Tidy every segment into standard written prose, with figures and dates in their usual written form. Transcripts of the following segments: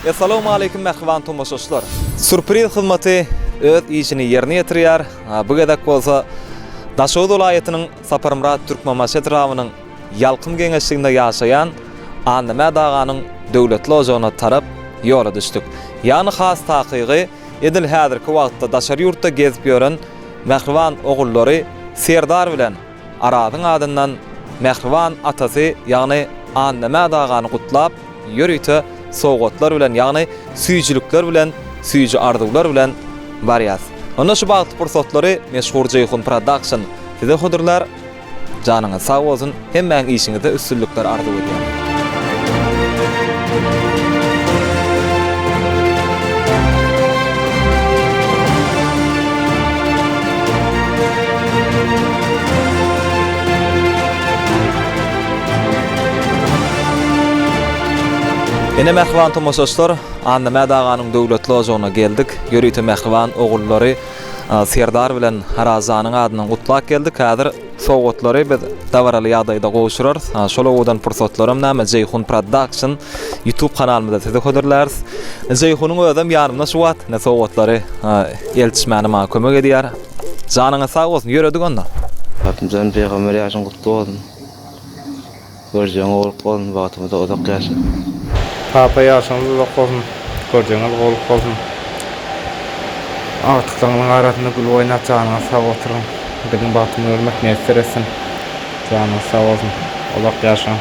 Assalamu alaykum mehriban tomoşaşlar. Sürpriz hyzmaty öz işini ýerine ýetirýär. Bu gedek bolsa Daşow welaýatynyň Saparmrat Türkmenmaşet raýonynyň ýalkym geňeşliginde ýaşaýan Anneme daganyň döwletli ojagyna tarap ýola düşdük. Ýani has takygy edil häzirki wagtda daşary ýurtda gezip ýören mehriban ogullary Serdar bilen Arazyň adyndan mehriban atasy ýagny Anneme dagany gutlap ýörüýte sowgatlar bilen ýagny süýjülükler bilen, süýjü arzuwlar bilen barýas. Onda şu bagty pursatlary Meşhur Jeyhun Production size hodurlar. Janyňyz sag bolsun, hemmeň işiňizde üstünlükler arzuw edýär. Ene mehriban tomoşaşlar, Anneme daganyň döwletli ojagyna geldik. Ýörüýte mehriban ogullary Serdar bilen Harazanyň adyndan gutlap geldik. Häzir sowgatlary biz dawaraly ýagdaýda gowuşurarys. Şolawdan pursatlarym näme Jeyhun Production YouTube kanalymyzda size höderler. Jeyhunyň özüm ýarymda şu wagt ne sowgatlary elçişmäni maňa kömek edýär. Janyňyz sag bolsun, ýöredik onda. Hatymjan peýgamber ýaşyň gutly bolsun. Görjeň olup bolsun, wagtymyzda uzak ýaşa. Papa yaşandı da olsun, göreceğiniz olup olsun. Artıklarının arasında gül oynat canına sağ oturun. Benim batımı ölmek ne isteresin. Canına sağ olsun, olak yaşan.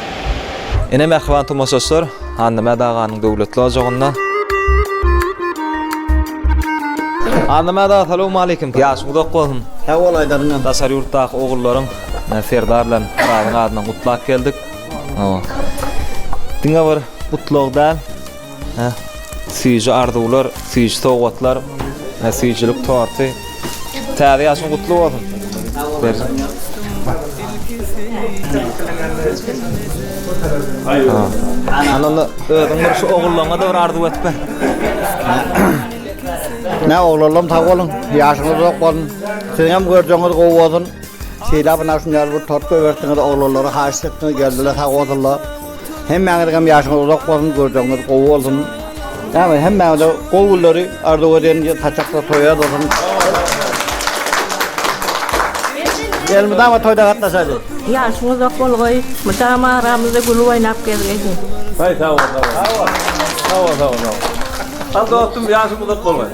Ene mehriban tomoşaşlar, Anneme daganyň döwletli ojagynda. Anneme da assalamu alaykum. Ýaşyň uzak bolsun. Sağ ol Aydarynam. Daşary ýurtdaky ogullaryň Serdar bilen Arazyň adyndan gutlap geldik. Diňe bir gutlugdan süýjü arzuwlar, süýjü sowgatlar, süýjülük torty. Täze ýaşyň gutly bolsun. Ananda özüň bir şu ogullaryňa da bir arzuw etpe. Ne oğlanlarım sağ olun, yaşınız yok olun. Sizin hem göreceğiniz gowy bolsun. Şeýle bana şunday bir tort göbertiňiz, oğlanlary haşy etdiňiz, geldiler sağ olsunlar. Hemmeňiz hem yaşınız uzak bolsun, göreceğiniz gowy bolsun. Yani hemmeňiz de gowullary arzuw eden taçakda toýar bolsun. Elmidama toyda gatnaşady. Yaşımız yok bolgoy, mutama aramızda gül oynap gezgeýdi. Hay sağ ol. Az dostum yaşımız yok bolgoy.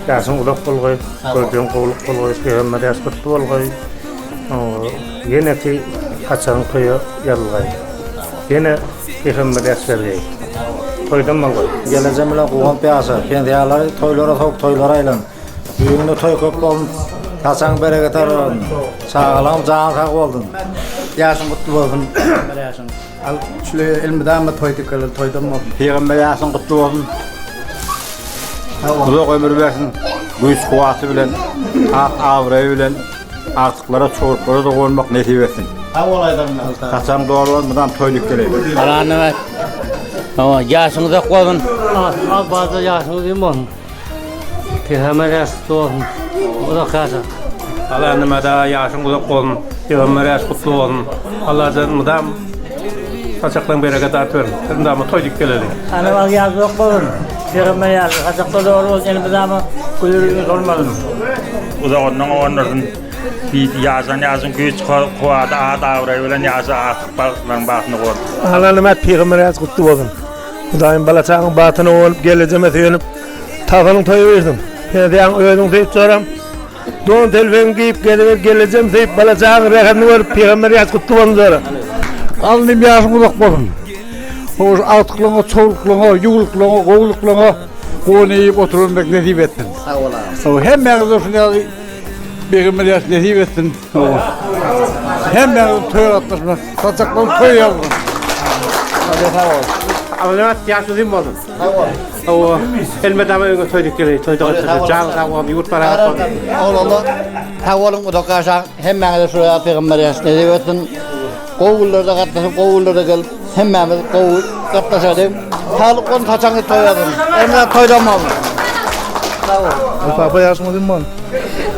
Yaşın ulak bolgoy, göreceğin gowluk bolgoy, peýgamber ýaşy gutly bolgoy. Ýene ki kaçan toýa ýalgoy. Ýene peýgamber ýaşy bergeý. Toýdan bolgoy. Geleceğim bilen gowan peýasa, kendiýalary toýlara sok toýlara aylan. Ýüňde toy köp bolsun. Taçaň bereket aran. Sağlam can sag boldun. Ýaşyň gutly bolsun. Ýaşyň. Al şule elmidama toýdy keler toýdan bolsun. Peýgamber ýaşyň gutly bolsun. Uzak ömür bersin. Güýç kuwaty bilen, awray bilen artyklara çogurtlara da goýmak nesip etsin. Ha olaydan taçaň dogry bolmadan toýlyk gelýär. Alanımet. Ama yaşınıza koyun. Az bazı yaşınız imon. Peygamberi yaşlı olsun. O da kasa. Alanımet yaşın uzak olsun. Peygamberi yaş kutlu olsun. Allah'ın mıdam saçaktan bereket artır. Sen de toydik gelelim. Anıma yaşlı yok olun. Peygamberi yaşlı. Saçakta doğru olsun. Elimizde ama kulürümüz olmalı. Uzak ondan onların bir yaşın güç kuvadı ağda avray bilen yaşa artıklarının batını koydu. Alanımet peýgamber ýaşy gutly bolsun. Hudaýym balaçagyň batyny olup gelejeme söýenip tafanyň toýu berdim. Pedýän öýüň diýip soram. Don telefon giýip gelejem diýip balaçagyň rehatny görüp peýgamber ýaşy gutly bolsun diýär. Alnym ýaşy uzak bolsun. O awtyklyňa, çowluklyňa, ýuguluklyňa, gowluklyňa gowunyp oturmak nesip etsin. Sağ ol. Sağ hemmeňiz şunday peýgamber ýaşy nesip etsin. Hemmeňiz toýa gatnaşmak, taçaklan toýa ýalgyn. Hadi sağ ol. Alanımet ýaşy zim bolsun. Sağ ol. O elmedama öňe toýdyk gelýär, toýda gatnaşyp jaň sag bolup ýurt bara. Oğlanlar sağ olun uzak ýaşaň. Hemmeňiz şuraya peýgamber ýaşy nesip etsin. Gowullarda gatnaşyp, gowullarda gelip hemmeňiz gowy gatnaşady. Halykyn taçaňy toýadym. Emne toýdamam. Sağ ol. Papa ýaşy zim bolsun.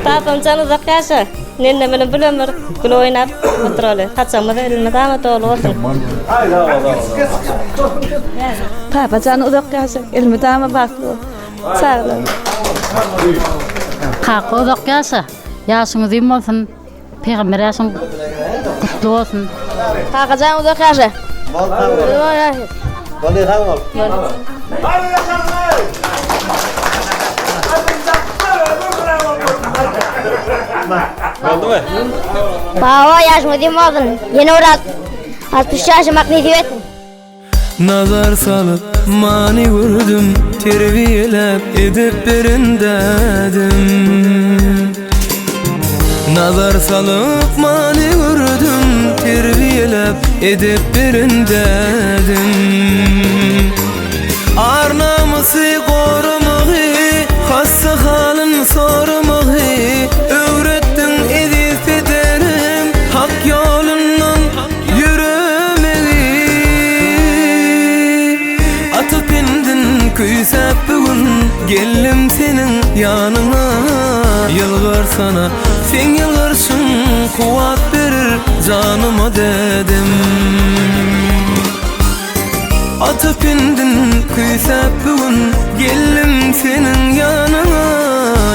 Papam can uzak yaşa. Nenne menen bilemir. Gül oynap oturali. Taçamada elmede ama dolu olsun. Papacan uzak yaşa. Elmede ama baklı. Sağ olun. Kalkı uzak yaşa. Yaşını diyeyim olsun. Peygamber yaşın kutlu olsun. Papacan uzak yaşa. Oldu mu? Baba yaşımı diyeyim olsun. Yeni uğrat. 60 yaşım akniyeti ettim. Nazar salıp mani vurdum, terbiyelep edip verin dedim. Nazar salıp mani vurdum, terbiyelep edip verin dedim. Ar namusu korumağı, hassa halın sormağı, öğrettin edip ederim, hak yolundan yürümeyi. Atıp indin küysep bugün, geldim senin yanına. Yılgar sana, sen yılgarsın, kuvat verir canıma dedim. Atıp indin küysep bugün, geldim senin yanına.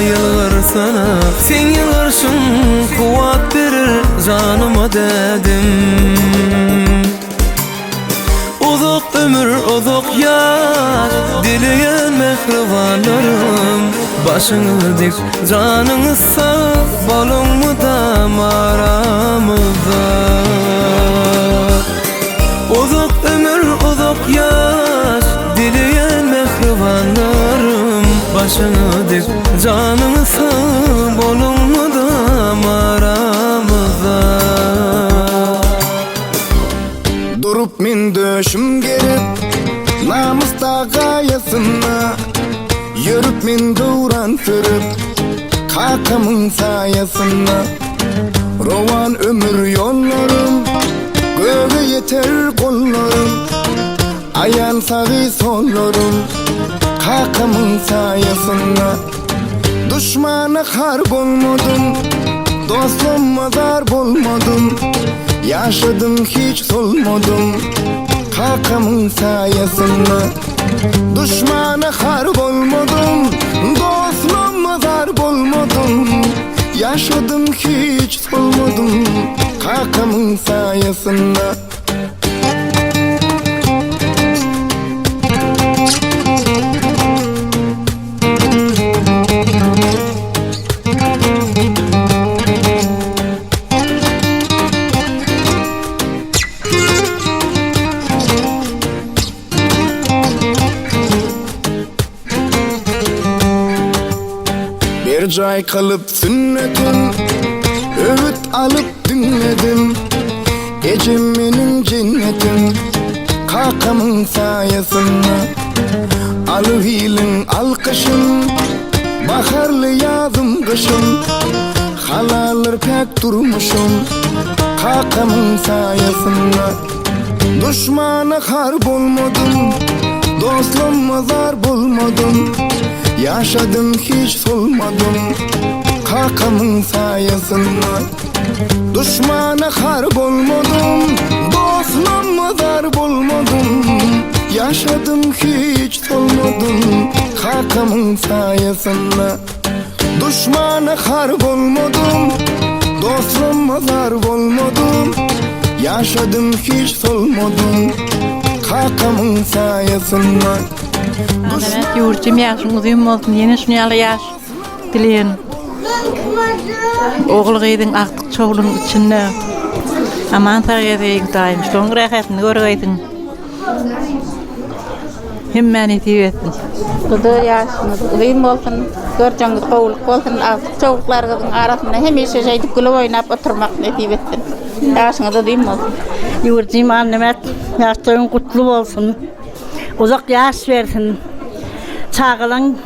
Yılgar sana, sen yılgarsın, kuvat verir canıma dedim. Uzak ömür, uzak yaş, dileyen mehribanlarım. Başını dik, canını sağ, balon mu da maramıza. Uzak ömür, uzak yaş, dileyen mehribanlarım. Başını dik, canını sağ, balon mu da maramıza. Durup min döşüm gerip, namusta gayasına. Yürüp min duran sürüp, kakamın sayasına. Rovan ömür yollarım, göğe yeter kollarım. Ayan sağı sollarım, kakamın sayasına. Düşmana harp olmadım, dostum mazar bulmadım. Yaşadım hiç solmadım, kakamın sayasına. Düşmana harp olmadım, dostum mazar bulmadım. Yaşadım hiç solmadım, kakamın sayasına. Bir cay kalıp sünnetim, öğüt alıp dinledim. Gecem benim cennetim, kakamın sayesinde. Alıvilin alkışın, baharlı yazım kışın. Halalar pek durmuşum, kakamın sayesinde. Düşmana harp olmadım, dostum mazar bulmadım. Yaşadım hiç solmadım, kakamın sayesinde. Düşmana harp olmadım, dostum mazar bulmadım. Yaşadım hiç solmadım, kakamın sayesinde. Düşmana harp olmadım, dostum mazar bulmadım. Yaşadım hiç solmadım, kakamın sayesinde. Evet, yurtcum yaşımız uyum olsun, yeni şunyalı yaş dileyin. Oğul giydin aktık çoğulun içinde. Aman sağıyedeyim daim, son rahatını görgeydin. Hemmen etivettin. Kudu yaşınız uyum olsun. Göreceğiniz kovuluk olsun. Aktık çoğuluklarınızın arasında hemişe şeydik gülü oynap oturmak netivettin. Yaşınız uyum olsun. Yurtcum annemet, yaştığın kutlu olsun. Uzak yaş versin. Çağılan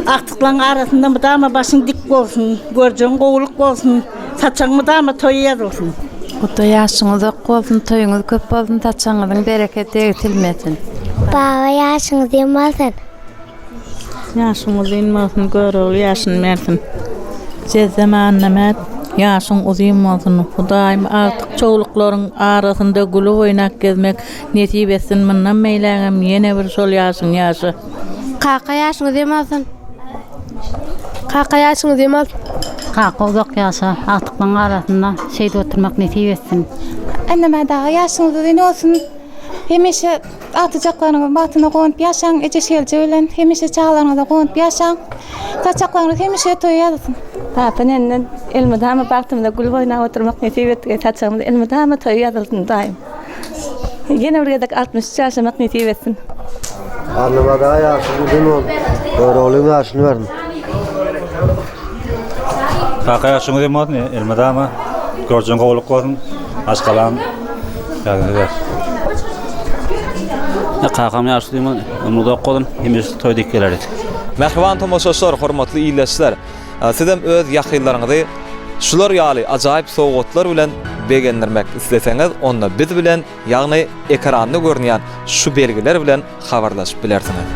aktıkların arasında mı da mı başın dik olsun. Göreceğin kovuluk olsun. Saçın mı da mı toyuyaz olsun. Kudu yaşınız olsun. Toyunuz köp olsun. Saçınızın bereketi etilmesin. Baba yaşını diyeyim olsun. Yaşımız uyum olsun. Gör ol yaşın versin. Cezeme annemet. Yaşın uzun olsun. Hudaym artık çoğulukların arasında gülü oynak gezmek nesip etsin. Mından meyleğim yine bir sol yaşın yaşı. Kaka yaşını demezsin. Kaka yaşını demez. Kaka uzak yaşa artıkların arasında şeyde oturmak nesip etsin. Anneme daha yaşınız uzun olsun. Hemişe atacaklarını batına koyup yaşan, ece şelce ölen, hemişe çağlarına da koyup yaşan. Saçaklarını hemişe toyadısın. Zaten enden elmadama baktığımda gül boyuna oturmak nesip ettiği saçağımda elmadama toyadısın daim. Yine buraya da 60 yaşamak nesip etsin. Anneme daha yaşını demem. Böyle oğlum yaşını verdim. Kaka yaşını demedin, elmada ama göreceğin kovuluk olsun, aşkalan yardım eder. Kakam yaşlıyım, onu da kolun hemiş toydik gelerdi. Merhaban tomoşaşlar, hormatly iyleşler. Sizem öz ýakynlaryňyzy şular ýaly ajaýyp sowgatlar bilen begendirmek isleseňiz, onda biz bilen, ýagny ekranda görnýän şu belgiler bilen habarlaşyp bilersiňiz.